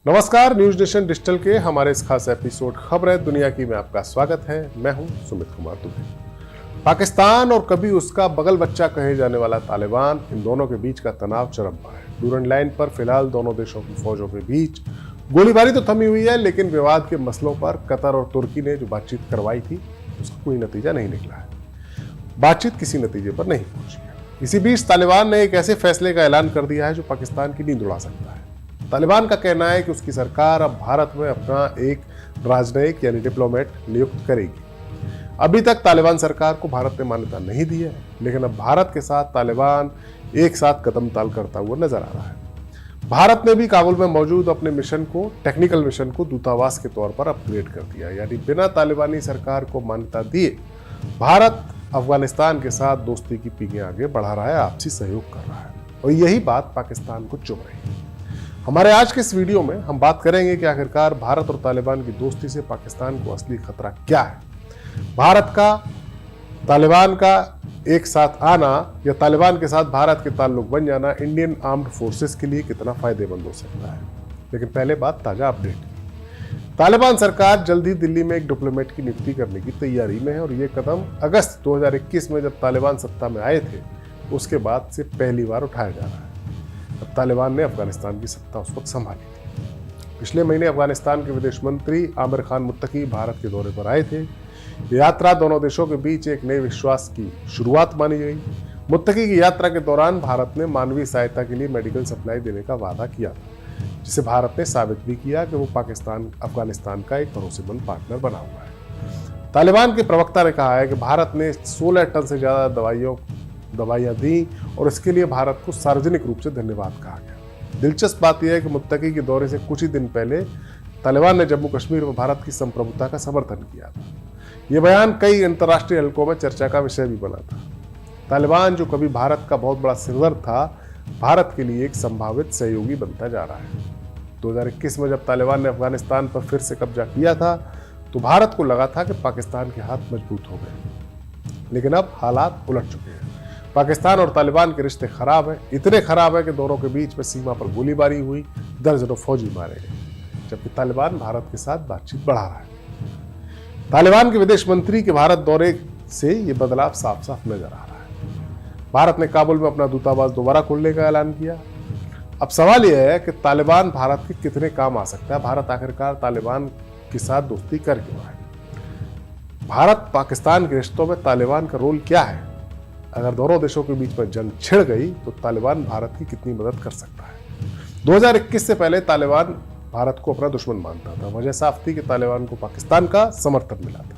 नमस्कार, news nation digital के हमारे इस खास एपिसोड खबरें दुनिया की में आपका स्वागत है। मैं हूं सुमित कुमार दुबे। पाकिस्तान और कभी उसका बगल बच्चा कहे जाने वाला तालिबान, इन दोनों के बीच का तनाव चरम पर है। डूरन लाइन पर फिलहाल दोनों देशों की फौजों के बीच गोलीबारी तो थमी हुई है, लेकिन विवाद के मसलों पर कतर और तुर्की ने जो बातचीत करवाई थी उसका कोई नतीजा नहीं निकला है। बातचीत किसी नतीजे पर नहीं पहुंची है। इसी बीच तालिबान ने एक ऐसे फैसले का ऐलान कर दिया है जो पाकिस्तान की नींद उड़ा सकता है। तालिबान का कहना है कि उसकी सरकार अब भारत में अपना एक राजनयिक यानी डिप्लोमेट नियुक्त करेगी। अभी तक तालिबान सरकार को भारत ने मान्यता नहीं दी है, लेकिन अब भारत के साथ तालिबान एक साथ कदम ताल करता हुआ नजर आ रहा है। भारत ने भी काबुल में मौजूद अपने मिशन को, टेक्निकल मिशन को दूतावास के तौर पर अपग्रेड कर दिया, यानी बिना तालिबानी सरकार को मान्यता दिए भारत अफगानिस्तान के साथ दोस्ती की पीढ़ी आगे बढ़ा रहा है, आपसी सहयोग कर रहा है, और यही बात पाकिस्तान को चुभ रही है। हमारे आज के इस वीडियो में हम बात करेंगे कि आखिरकार भारत और तालिबान की दोस्ती से पाकिस्तान को असली खतरा क्या है। भारत का तालिबान का एक साथ आना या तालिबान के साथ भारत के ताल्लुक बन जाना इंडियन आर्म्ड फोर्सेस के लिए कितना फायदेमंद हो सकता है। लेकिन पहले बात ताजा अपडेट की। तालिबान सरकार जल्द ही दिल्ली में एक डिप्लोमेट की नियुक्ति करने की तैयारी में है, और यह कदम अगस्त 2021 में जब तालिबान सत्ता में आए थे उसके बाद से पहली बार उठाया जा रहा है। अब तालिबान ने अफगानिस्तान की सत्ता उस वक्त संभाली थी। पिछले महीने अफगानिस्तान के विदेश मंत्री आमिर खान मुत्तकी भारत के दौरे पर आए थे। यात्रा दोनों देशों के बीच एक नए विश्वास की शुरुआत मानी गई। मुत्तकी की यात्रा के दौरान भारत ने मानवीय सहायता के लिए मेडिकल सप्लाई देने का वादा किया था, जिसे भारत ने साबित भी किया कि वो पाकिस्तान अफगानिस्तान का एक भरोसेमंद पार्टनर बना हुआ है। तालिबान के प्रवक्ता ने कहा है कि भारत ने 16 टन से ज्यादा दवाइयां दी और इसके लिए भारत को सार्वजनिक रूप से धन्यवाद कहा गया। दिलचस्प बात यह है कि मुत्तकी के दौरे से कुछ ही दिन पहले तालिबान ने जम्मू कश्मीर में भारत की संप्रभुता का समर्थन किया था। यह बयान कई अंतर्राष्ट्रीय हलकों में चर्चा का विषय भी बना था। तालिबान, जो कभी भारत का बहुत बड़ा सिरदर्द था, भारत के लिए एक संभावित सहयोगी बनता जा रहा है। 2021 में जब तालिबान ने अफगानिस्तान पर फिर से कब्जा किया था तो भारत को लगा था कि पाकिस्तान के हाथ मजबूत हो गए, लेकिन अब हालात उलट चुके हैं। पाकिस्तान और तालिबान के रिश्ते खराब हैं, इतने खराब है कि दोनों के बीच में सीमा पर गोलीबारी हुई, दर्जनों फौजी मारे गए, जबकि तालिबान भारत के साथ बातचीत बढ़ा रहा है। तालिबान के विदेश मंत्री के भारत दौरे से ये बदलाव साफ साफ नजर आ रहा है। भारत ने काबुल में अपना दूतावास दोबारा खोलने का ऐलान किया। अब सवाल यह है कि तालिबान भारत के कितने काम आ सकता है। भारत आखिरकार तालिबान के साथ दोस्ती कर क्यों रहा है। भारत पाकिस्तान के रिश्तों में तालिबान का रोल क्या है। अगर दोनों देशों के बीच में जंग छिड़ गई तो तालिबान भारत की कितनी मदद कर सकता है। 2021 से पहले तालिबान भारत को अपना दुश्मन मानता था। वजह साफ थी कि तालिबान को पाकिस्तान का समर्थन मिला था।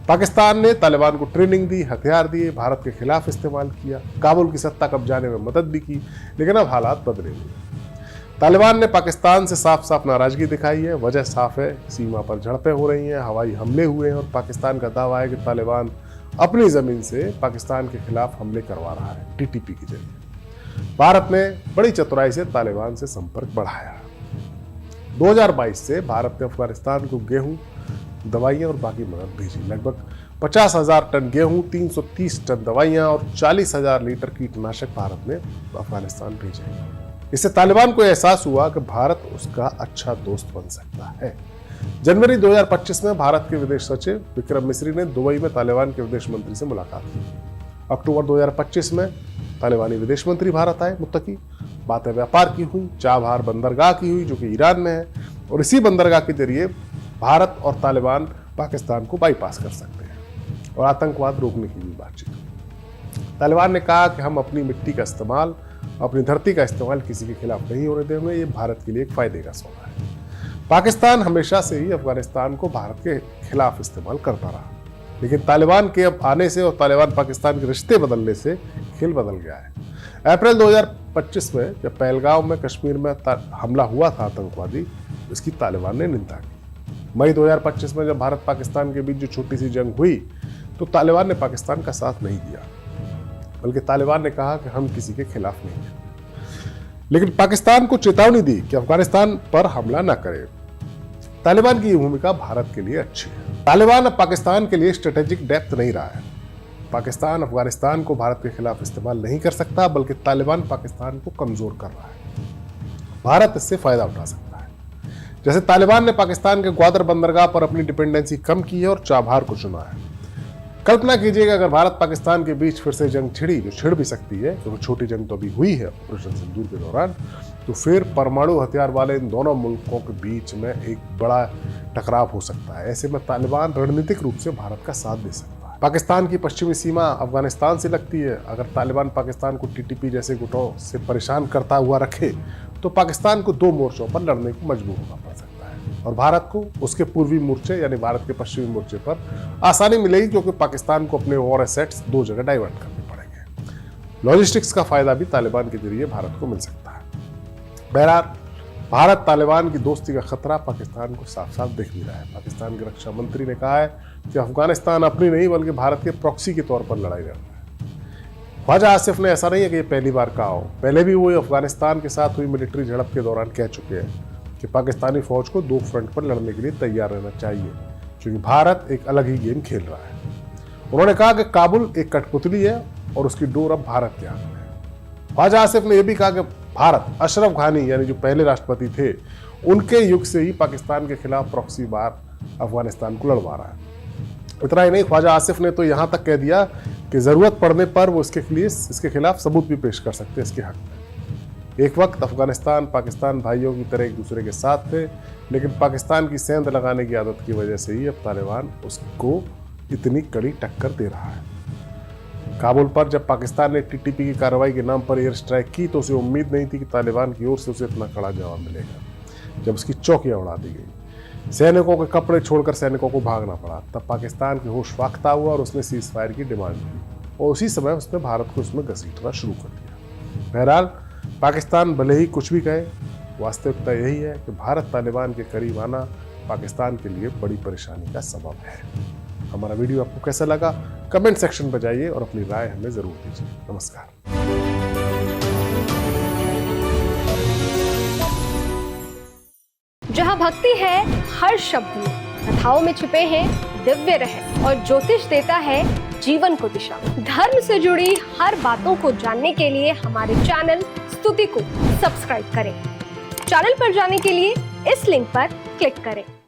पाकिस्तान ने तालिबान को ट्रेनिंग दी, हथियार दिए, भारत के खिलाफ इस्तेमाल किया, काबुल की सत्ता कब्जाने में मदद भी की, लेकिन अब हालात बदले हुए। तालिबान ने पाकिस्तान से साफ साफ नाराजगी दिखाई है। वजह साफ है, सीमा पर झड़पें हो रही हैं, हवाई हमले हुए हैं, और पाकिस्तान का दावा है कि तालिबान अपनी जमीन से पाकिस्तान के खिलाफ हमले करवा रहा है, टीटीपी के जरिए। भारत ने बड़ी चतुराई से तालिबान से संपर्क बढ़ाया। 2022 से भारत ने अफगानिस्तान को गेहूं, दवाइयां और बाकी मदद भेजी। लगभग 50,000 टन गेहूं, 330 टन दवाइयां और 40,000 लीटर कीटनाशक भारत ने अफगानिस्तान भेजे। इससे तालिबान को एहसास हुआ कि भारत उसका अच्छा दोस्त बन सकता है। जनवरी 2025 में भारत के विदेश सचिव विक्रम मिस्री ने दुबई में तालिबान के विदेश मंत्री से मुलाकात की। अक्टूबर 2025 में तालिबानी विदेश मंत्री भारत आए। मुत्तकी बातें व्यापार की हुई, चाबहार बंदरगाह की हुई, जो कि ईरान में है, और इसी बंदरगाह के जरिए भारत और तालिबान पाकिस्तान को बाईपास कर सकते हैं, और आतंकवाद रोकने की भी बातचीत हुई। तालिबान ने कहा कि हम अपनी मिट्टी का इस्तेमाल, अपनी धरती का इस्तेमाल किसी के खिलाफ नहीं होने देंगे। ये भारत के लिए एक फायदे का सौदा है। पाकिस्तान हमेशा से ही अफगानिस्तान को भारत के खिलाफ इस्तेमाल करता रहा, लेकिन तालिबान के अब आने से और तालिबान पाकिस्तान के रिश्ते बदलने से खेल बदल गया है। अप्रैल 2025 में जब पहलगाम में कश्मीर में हमला हुआ था आतंकवादी, इसकी तालिबान ने निंदा की। मई 2025 में जब भारत पाकिस्तान के बीच जो छोटी सी जंग हुई तो तालिबान ने पाकिस्तान का साथ नहीं दिया, बल्कि तालिबान ने कहा कि हम किसी के खिलाफ नहीं हैं, लेकिन पाकिस्तान को चेतावनी दी कि अफगानिस्तान पर हमला न करे। तालिबान की यह भूमिका भारत के लिए अच्छी है। तालिबान अब पाकिस्तान के लिए स्ट्रेटेजिक डेप्थ नहीं रहा है। पाकिस्तान अफगानिस्तान को भारत के खिलाफ इस्तेमाल नहीं कर सकता, बल्कि तालिबान पाकिस्तान को कमजोर कर रहा है। भारत इससे फायदा उठा सकता है। जैसे तालिबान ने पाकिस्तान के ग्वादर बंदरगाह पर अपनी डिपेंडेंसी कम की है और चाबहार को चुना है। कल्पना कीजिएगा अगर भारत पाकिस्तान के बीच फिर से जंग छिड़ी, जो छिड़ भी सकती है क्योंकि छोटी जंग तो अभी हुई है ऑपरेशन सिंदूर के दौरान, तो फिर परमाणु हथियार वाले इन दोनों मुल्कों के बीच में एक बड़ा टकराव हो सकता है। ऐसे में तालिबान रणनीतिक रूप से भारत का साथ दे सकता है। पाकिस्तान की पश्चिमी सीमा अफगानिस्तान से लगती है। अगर तालिबान पाकिस्तान को टीटीपी जैसे गुटों से परेशान करता हुआ रखे तो पाकिस्तान को 2 मोर्चों पर लड़ने को मजबूर होना पड़ सकता है और भारत को उसके पूर्वी मोर्चे यानी भारत के पश्चिमी मोर्चे पर आसानी मिलेगी, क्योंकि पाकिस्तान को अपने और एसेट्स 2 जगह डाइवर्ट करने पड़ेंगे। लॉजिस्टिक्स का फायदा भी तालिबान के जरिए भारत को मिल सकता है। बहरहाल भारत तालिबान की दोस्ती का खतरा पाकिस्तान को साफ साफ दिख भी रहा है। पाकिस्तान के रक्षा मंत्री ने कहा है कि अफगानिस्तान अपनी नहीं बल्कि भारत के प्रॉक्सी के तौर पर लड़ाई लड़ रहा है। ख्वाजा आसिफ ने ऐसा नहीं है कि ये पहली बार कहा हो, पहले भी वो अफगानिस्तान के साथ हुई मिलिट्री झड़प के दौरान कह चुके हैं कि पाकिस्तानी फौज को 2 फ्रंट पर लड़ने के लिए तैयार रहना चाहिए, क्योंकि भारत एक अलग ही गेम खेल रहा है। उन्होंने कहा कि काबुल एक कठपुतली है और उसकी डोर अब भारत के हाथ में है। ख्वाजा आसिफ ने यह भी कहा कि भारत अशरफ घानी यानी जो पहले राष्ट्रपति थे उनके युग से ही पाकिस्तान के खिलाफ प्रॉक्सी वार अफगानिस्तान को लड़वा रहा है। इतना ही नहीं, ख्वाजा आसिफ ने तो यहाँ तक कह दिया कि जरूरत पड़ने पर वो इसके खिलाफ सबूत भी पेश कर सकते हैं इसके हक में। एक वक्त अफगानिस्तान पाकिस्तान भाइयों की तरह एक दूसरे के साथ थे, लेकिन पाकिस्तान की सेंध लगाने की आदत की वजह से ही अब तालिबान उसको इतनी कड़ी टक्कर दे रहा है। काबुल पर जब पाकिस्तान ने टीटीपी की कार्रवाई के नाम पर एयर स्ट्राइक की तो उसे उम्मीद नहीं थी कि तालिबान की ओर से उसे इतना कड़ा जवाब मिलेगा। जब उसकी चौकियां उड़ा दी गई, सैनिकों के कपड़े छोड़कर सैनिकों को भागना पड़ा, तब पाकिस्तान के होश फाख्ता हुआ और उसने सीज फायर की डिमांड की और उसी समय उसने भारत को उसमें घसीटना शुरू कर दिया। बहरहाल पाकिस्तान भले ही कुछ भी कहे, वास्तविकता यही है कि भारत तालिबान के करीब आना पाकिस्तान के लिए बड़ी परेशानी का सबब है। हमारा वीडियो आपको कैसा लगा कमेंट सेक्शन पर जाइए और अपनी राय हमें जरूर दीजिए। नमस्कार। जहाँ भक्ति है हर शब्द में, कथाओं में छुपे हैं दिव्य रहस्य और ज्योतिष देता है जीवन को दिशा। धर्म से जुड़ी हर बातों को जानने के लिए हमारे चैनल स्तुति को सब्सक्राइब करें। चैनल पर जाने के लिए इस लिंक पर क्लिक करें।